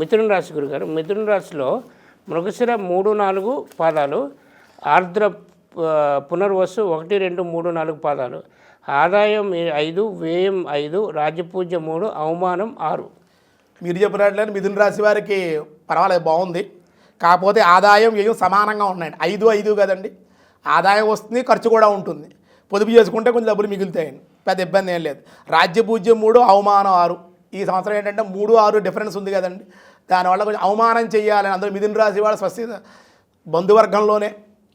మిథున రాశి గురుగారు, మిథున రాశిలో మృగశిర 3, 4 పాదాలు, ఆర్ద్ర పునర్వసు 1, 2, 3, 4 పాదాలు, ఆదాయం 5, వ్యయం 5, రాజ్యపూజ్య 3, అవమానం 6. మీరు చెప్పినట్లయితే మిథున రాశి వారికి పర్వాలేదు, బాగుంది. కాకపోతే ఆదాయం వ్యయం సమానంగా ఉన్నాయండి. 5, 5 కదండి, ఆదాయం వస్తుంది, ఖర్చు కూడా ఉంటుంది. పొదుపు చేసుకుంటే కొంచెం డబ్బులు మిగులుతాయండి, పెద్ద ఇబ్బంది ఏం లేదు. రాజ్యపూజ్యం 3, అవమానం 6. ఈ సంవత్సరం ఏంటంటే 3, 6 డిఫరెన్స్ ఉంది కదండి, దానివల్ల కొంచెం అవమానం చేయాలని అందరూ మిథున రాశి వాళ్ళు స్వస్థ బంధువర్గంలోనే,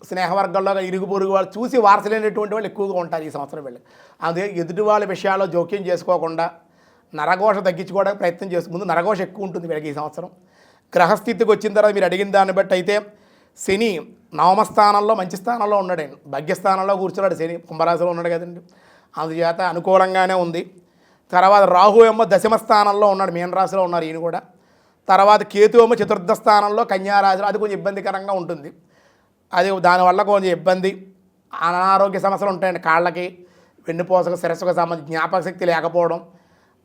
స్నేహవర్గంలో ఇరుగు పొరుగు వాళ్ళు చూసి వారసలేనటువంటి వాళ్ళు ఎక్కువగా ఉంటారు ఈ సంవత్సరం వెళ్ళి. అదే ఎదుటి వాళ్ళ విషయాల్లో జోక్యం చేసుకోకుండా నరఘోష తగ్గించుకోవడానికి ప్రయత్నం చేస్తుంది. ముందు నరఘోష ఎక్కువ ఉంటుంది వీళ్ళకి ఈ సంవత్సరం. గ్రహస్థితికి వచ్చిన తర్వాత మీరు అడిగిన దాన్ని బట్టి అయితే శని నవమస్థానంలో మంచి స్థానంలో ఉన్నాడండి, భాగ్యస్థానంలో కూర్చున్నాడు. శని కుంభరాశిలో ఉన్నాడు కదండి, అందుచేత అనుకూలంగానే ఉంది. తర్వాత రాహు ఏమో దశమ స్థానంలో ఉన్నాడు, మీనరాశిలో ఉన్నారు ఈయన కూడా. తర్వాత కేతు ఏమో చతుర్థ స్థానంలో కన్యారాశిలో, అది కొంచెం ఇబ్బందికరంగా ఉంటుంది. అది దానివల్ల కొంచెం ఇబ్బంది, అనారోగ్య సమస్యలు ఉంటాయండి. కాళ్ళకి, వెన్నుపోసకు, శిరస్సుకు సంబంధించి జ్ఞాపక శక్తి లేకపోవడం,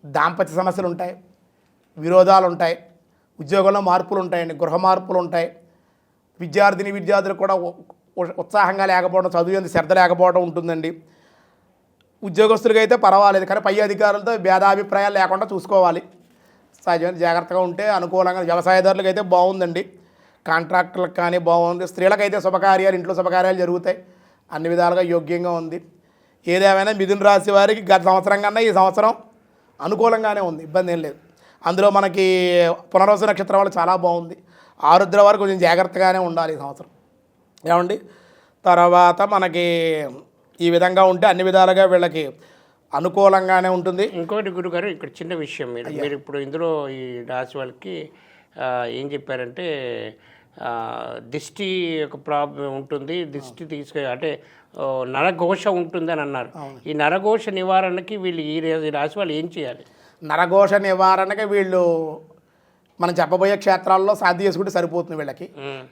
దాంపత్య సమస్యలు ఉంటాయి, విరోధాలు ఉంటాయి, ఉద్యోగంలో మార్పులు ఉంటాయండి, గృహ మార్పులు ఉంటాయి. విద్యార్థులు కూడా ఉత్సాహంగా లేకపోవడం, చదువు ఎందుకు శ్రద్ధ లేకపోవడం ఉంటుందండి. ఉద్యోగస్తులకి అయితే పర్వాలేదు, కానీ పై అధికారులతో భేదాభిప్రాయాలు లేకుండా చూసుకోవాలి. సహజమైన జాగ్రత్తగా ఉంటే అనుకూలంగా. వ్యవసాయదారులకు అయితే బాగుందండి, కాంట్రాక్టర్లకు కానీ బాగుంది. స్త్రీలకైతే శుభకార్యాలు, ఇంట్లో శుభకార్యాలు జరుగుతాయి, అన్ని విధాలుగా యోగ్యంగా ఉంది. ఏదేమైనా మిథున రాశి వారికి గత సంవత్సరం కన్నా ఈ సంవత్సరం అనుకూలంగానే ఉంది, ఇబ్బంది ఏం లేదు. అందులో మనకి పునర్వసు నక్షత్రం వాళ్ళు చాలా బాగుంది. ఆరుద్ర వారు కొంచెం జాగ్రత్తగానే ఉండాలి ఈ సంవత్సరం, ఏమండి. తర్వాత మనకి ఈ విధంగా ఉంటే అన్ని విధాలుగా వీళ్ళకి అనుకూలంగానే ఉంటుంది. ఇంకోటి గురుగారు, ఇక్కడ చిన్న విషయం, మీరు ఇప్పుడు ఇందులో ఈ రాశి వాళ్ళకి ఏం చెప్పారంటే దిష్టి ఒక ప్రాబ్లం ఉంటుంది, దిష్టి అంటే నరఘోష ఉంటుంది అని అన్నారు. ఈ నరఘోష నివారణకి వీళ్ళు ఈ రాశి వాళ్ళు ఏం చేయాలి? నరఘోష నివారణకి వీళ్ళు మనం చెప్పబోయే క్షేత్రాల్లో సాధ్య చేసుకుంటే సరిపోతుంది వీళ్ళకి.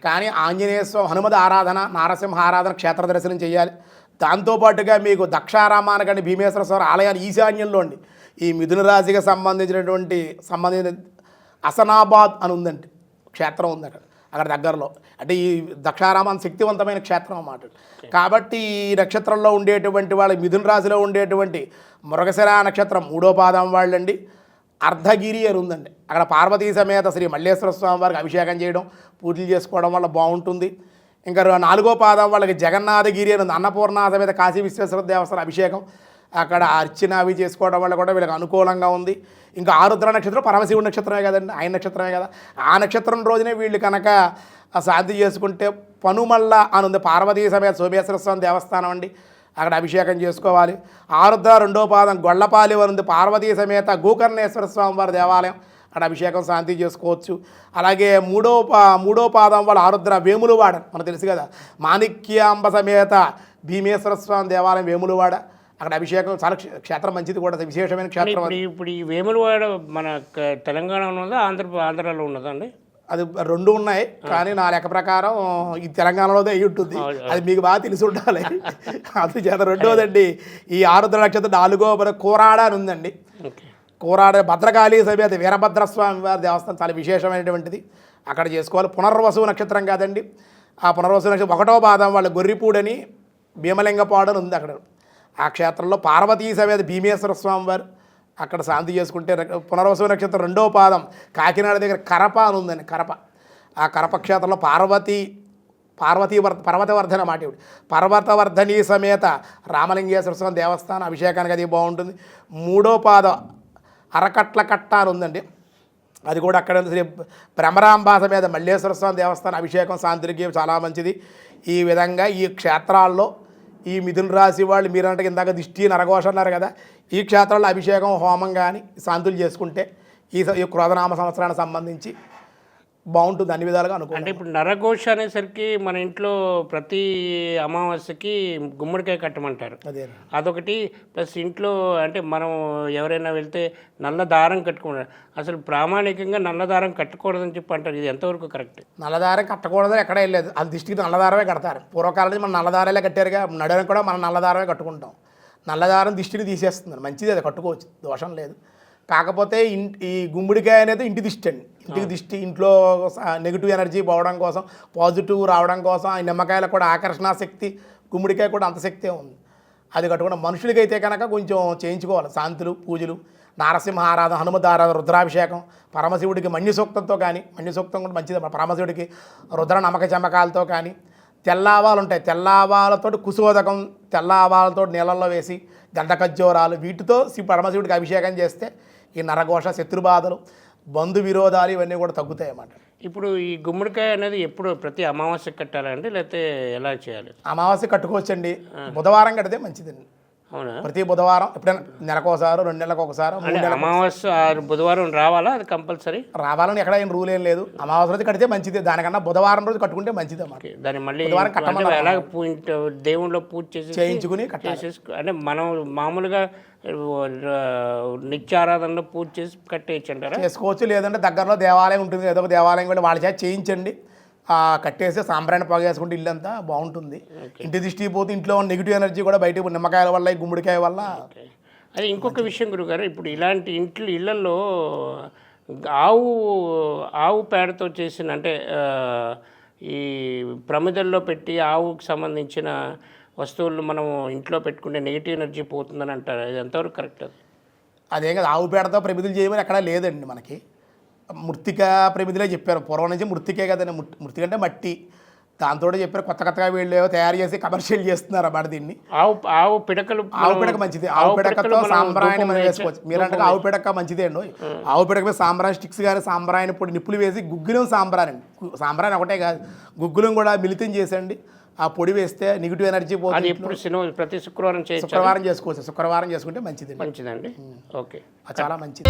కానీ ఆంజనేయ స్వామి, హనుమద్ ఆరాధన, నారసింహ ఆరాధన, క్షేత్ర దర్శనం చేయాలి. దాంతోపాటుగా మీకు దక్షారామానకండి భీమేశ్వర స్వామి ఆలయాలు ఈశాన్యంలో అండి. ఈ మిథున రాశికి సంబంధించిన అసనాబాద్ అని ఉందండి, క్షేత్రం ఉంది అక్కడ దగ్గరలో. అంటే ఈ దక్షారామాన్ శక్తివంతమైన క్షేత్రం అన్నమాట. కాబట్టి ఈ నక్షత్రంలో ఉండేటువంటి వాళ్ళ, మిథున రాశిలో ఉండేటువంటి మృగశిర నక్షత్రం 3వ పాదం వాళ్ళండి, అర్ధగిరి అని ఉందండి. అక్కడ పార్వతీ సమేత శ్రీ మల్లేశ్వర స్వామి వారికి అభిషేకం చేయడం, పూజలు చేసుకోవడం వల్ల బాగుంటుంది. ఇంకా 4వ పాదం వాళ్ళకి జగన్నాథగిరి అని ఉంది, అన్నపూర్ణ సమేత కాశీ విశ్వేశ్వర దేవస్థానం అభిషేకం, అక్కడ అర్చన అవి చేసుకోవడం వల్ల కూడా వీళ్ళకి అనుకూలంగా ఉంది. ఇంకా ఆరుద్ర నక్షత్రం పరమశివుడి నక్షత్రమే కదండి, ఆయన నక్షత్రమే కదా. ఆ నక్షత్రం రోజునే వీళ్ళు కనుక శాంతి చేసుకుంటే పనుమల్ల అని ఉంది, పార్వతీ సమేత సోమేశ్వర స్వామి దేవస్థానం అండి, అక్కడ అభిషేకం చేసుకోవాలి. ఆరుద్ర 2వ పాదం గొల్లపాలి అని ఉంది, పార్వతీ సమేత గోకర్ణేశ్వర స్వామి వారి దేవాలయం, అక్కడ అభిషేకం శాంతి చేసుకోవచ్చు. అలాగే 3వ పాదం వాళ్ళు ఆరుద్ర వేములవాడ, మనకు తెలుసు కదా, మాణిక్యాంబ సమేత భీమేశ్వర స్వామి దేవాలయం వేములవాడ, అక్కడ అభిషేకం చాలా క్షేత్రం మంచిది కూడా, విశేషమైన క్షేత్రం. ఇప్పుడు ఈ వేములవాడ మన తెలంగాణలో ఉన్నదా, ఆంధ్రాలో ఉన్నదండి? అది 2 ఉన్నాయి, కానీ నా లెక్క ప్రకారం ఈ తెలంగాణలోదే అయ్యి ఉంటుంది, అది మీకు బాగా తెలిసి ఉండాలి. అందుచేత 2వదండి ఈ ఆరుద్ర నక్షత్రం 4వ కోరాడ అని ఉందండి. కోరాడ భద్రకాళి సమేత వీరభద్రస్వామి వారి దేవస్థానం చాలా విశేషమైనటువంటిది, అక్కడ చేసుకోవాలి. పునర్వసు నక్షత్రం కాదండి, ఆ పునర్వసు నక్షత్రం 1వ పాదం వాళ్ళ గొర్రిపూడని భీమలింగపాడు అని ఉంది. అక్కడ ఆ క్షేత్రంలో పార్వతీ సమేత భీమేశ్వర స్వామి వారు, అక్కడ శాంతి చేసుకుంటే. పునర్వసు నక్షత్రం 2వ పాదం కాకినాడ దగ్గర కరప అని ఉందండి, కరప. ఆ కరప క్షేత్రంలో పర్వతవర్ధన మాట, పర్వతవర్ధని సమేత రామలింగేశ్వర స్వామి దేవస్థానం అభిషేకానికి అది బాగుంటుంది. 3వ పాదం అరకట్ల కట్ట అని ఉందండి, అది కూడా అక్కడ శ్రీ భ్రమరాంబ సమేత మల్లేశ్వర స్వామి దేవస్థానం అభిషేకం శాంతికి చాలా మంచిది. ఈ విధంగా ఈ క్షేత్రాల్లో ఈ మిథున రాశి వాళ్ళు, మీరు అంటే ఇందాక దిష్టి నరఘోష అన్నారు కదా, ఈ క్షేత్రాల్లో అభిషేకం, హోమం కానీ శాంతులు చేసుకుంటే ఈ క్రోధనామ సంవత్సరానికి సంబంధించి బాగుంటుంది, అన్ని విధాలుగా అనుకో. అంటే ఇప్పుడు నరఘోష అనేసరికి మన ఇంట్లో ప్రతి అమావాస్యకి గుమ్మడికాయ కట్టమంటారు, అదొకటి. ప్లస్ ఇంట్లో అంటే మనం ఎవరైనా వెళ్తే నల్ల దారం కట్టుకుంటారు, అసలు ప్రామాణికంగా నల్ల దారం కట్టకూడదని చెప్పి అంటారు, ఇది ఎంతవరకు కరెక్ట్? నల్లదారం కట్టకూడదని ఎక్కడ వెళ్ళలేదు, అది దిష్టికి నల్లదారమే కడతారు. పూర్వకాలం నుంచి మనం నల్లదారాలే కట్టారుగా, నడవని కూడా మనం నల్లదారమే కట్టుకుంటాం. నల్లదారం దిష్టిని తీసేస్తున్నారు, మంచిది, అది కట్టుకోవచ్చు, దోషం లేదు. కాకపోతే ఈ గుమ్మడికాయ అనేది ఇంటి దిష్టి అండి. ఇంటికి దిష్టి, ఇంట్లో నెగిటివ్ ఎనర్జీ పోవడం కోసం, పాజిటివ్ రావడం కోసం ఈ నిమ్మకాయలకు కూడా ఆకర్షణ శక్తి, గుమ్మడికాయ కూడా అంత శక్తే ఉంది. అది కట్టుకున్న మనుషులకైతే కనుక కొంచెం చేయించుకోవాలి శాంతులు, పూజలు, నారసింహ ఆరాధన, హనుమద్ ఆరాధన, రుద్రాభిషేకం, పరమశివుడికి మన్యు సూక్తంతో కానీ, మన్యు సూక్తం కూడా మంచిది, పరమశివుడికి రుద్ర నమ్మక చమకాలతో కానీ, తెల్ల ఆవాలు ఉంటాయి, తెల్ల ఆవాలతో కుశోదకం, తెల్ల ఆవాలతో నీళ్ళల్లో వేసి గంట ఖర్జూరాలు, వీటితో పరమశివుడికి అభిషేకం చేస్తే ఈ నరఘోష, శత్రుబాధలు, బంధు విరోధాలు ఇవన్నీ కూడా తగ్గుతాయి అన్నమాట. ఇప్పుడు ఈ గుమ్మడికాయ అనేది ఎప్పుడు ప్రతి అమావాస్య కట్టాలండి, లేకపోతే ఎలా చేయాలి? అమావాస్య కట్టుకోవచ్చండి, బుధవారం కడితే మంచిదండి. అవునా? ప్రతి బుధవారం ఎప్పుడైనా నెలకోసారి, 2 నెలలకు ఒకసారి, 3 నెలలకు అమావాస్య బుధవారం రావాలా? అది కంపల్సరీ రావాలని ఎక్కడ ఏం రూల్ ఏం లేదు. అమావాస్య రోజు కడితే మంచిది, దానికన్నా బుధవారం రోజు కట్టుకుంటే మంచిది అన్నమాట. దాన్ని మళ్ళీ బుధవారం కట్టమన్నారు. ఎలా దేవుళ్ళలో పూజ చేయించుకుని కట్టాలి. అంటే మనం మామూలుగా నిత్యారాధనలో పూజ చేసి కట్టేయచ్చు అంటారా? చేసుకోవచ్చు, లేదంటే దగ్గరలో దేవాలయం ఉంటుంది, ఏదో ఒక దేవాలయం కూడా వాళ్ళ చేత చేయించండి, కట్టేసి సాంబ్రాణి పొగ వేసుకుంటే ఇల్లు అంతా బాగుంటుంది. ఇంటి దిష్టి పోతే ఇంట్లో నెగిటివ్ ఎనర్జీ కూడా బయటకు నిమ్మకాయల వల్ల, గుమ్మడికాయ వల్ల. అదే ఇంకొక విషయం గురుగారు, ఇప్పుడు ఇలాంటి ఇళ్ళల్లో ఆవు పేడతో చేసిన, అంటే ఈ ప్రమిదల్లో పెట్టి ఆవుకు సంబంధించిన వస్తువులు మనం ఇంట్లో పెట్టుకుంటే నెగిటివ్ ఎనర్జీ పోతుందని అంటారు. అది ఎంతవరకు కరెక్ట్? అదేం కదా, ఆవు పేడతో ప్రమిదలు చేయమని ఎక్కడా లేదండి. మనకి మృత్తిక ప్రమిదిలే చెప్పారు, పూర్వం నుంచి మృత్తికే కదండి. మృత్తిక అంటే మట్టి, దాంతో చెప్పారు. కొత్తగా వీళ్ళు తయారు చేసి కమర్షియల్ చేస్తున్నారు అన్నమాట దీన్ని. ఆవు పిడక మంచిది, ఆవు పిడకతో సాంబ్రాయిని మనం వేసుకోవచ్చు. మీరంటే ఆవు పిడక మంచిదే అండి. ఆవు పిడక మీద సాంబ్రాయిని స్టిక్స్ కానీ సాంబ్రాయిని పొడి నిప్పులు వేసి గుగ్గులం సాంబ్రాయిని ఒకటే కాదు, గుగ్గులం కూడా మిళితం చేసండి. ఆ పొడి వేస్తే నెగిటివ్ ఎనర్జీ పోతుంది. ఎప్పుడు ప్రతి శుక్రవారం శుక్రవారం చేసుకోవచ్చు. శుక్రవారం చేసుకుంటే మంచిదండి. మంచిదండి. ఓకే, చాలా మంచిది.